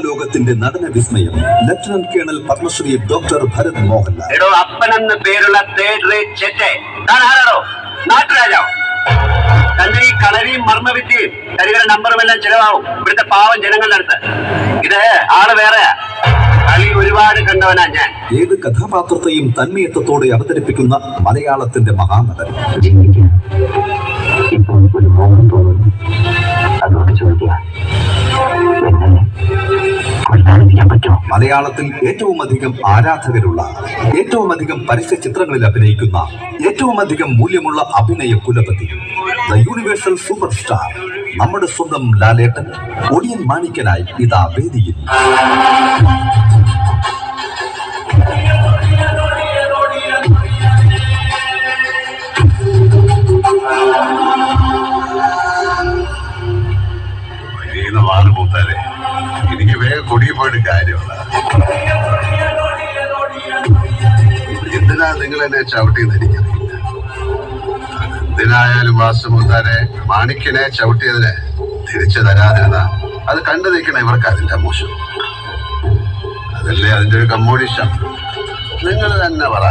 ലോകത്തിന്റെ നടന വിസ്മയം lieutenant colonel Padmashri doctor Bharat Mohanlal. അപ്പനെന്ന് പേരുള്ള തേർഡ് റേറ്റ് ചെറ്റേ താനാണോ നാട്ടുരാജാവ്? തന്റെ ഈ കളരിയും മർമ്മവിദ്യയും കരികര നമ്പറുമെല്ലാം ചിലവാകും ഇവിടുത്തെ പാവം ജനങ്ങളുടെ അടുത്ത്. ഇത് ആള് വേറെ കളി ഒരുപാട് കണ്ടവനാ ഞാൻ. ഏത് കഥാപാത്രത്തെയും തന്മയത്വത്തോടെ അവതരിപ്പിക്കുന്ന മലയാളത്തിന്റെ മഹാനടൻ. ഇപ്പോൾ ഒരു മോഹം തോന്നുന്നു. അതുകൊണ്ട് ചോദിക്കുക, മലയാളത്തിൽ ഏറ്റവും അധികം ആരാധകരുള്ള, ഏറ്റവും അധികം പരസ്യ ചിത്രങ്ങളിൽ അഭിനയിക്കുന്ന, ഏറ്റവും അധികം മൂല്യമുള്ള അഭിനയ കുലപതി, ദ യൂണിവേഴ്സൽ സൂപ്പർ സ്റ്റാർ, നമ്മുടെ സ്വന്തം ലാലേട്ടൻ ഒടിയൻ മാണിക്കനായി ഇതാ വേദിയിൽ. എനിക്ക് വേഗം കുടിയിൽ പോയിട്ട് കാര്യമുള്ള. എന്തിനാ നിങ്ങൾ എന്നെ ചവിട്ടിയെന്ന് എനിക്കറിയില്ല. എന്തിനായാലും വാസുമുത്താരെ മാണിക്കനെ ചവിട്ടിയതിന് തിരിച്ചു തരാതിരുന്ന അത് കണ്ടു നിൽക്കണ ഇവർക്ക് അതിന്റെ മോശം. അതല്ലേ അതിന്റെ ഒരു കമ്മോഡിഷം. നിങ്ങൾ തന്നെ പറ.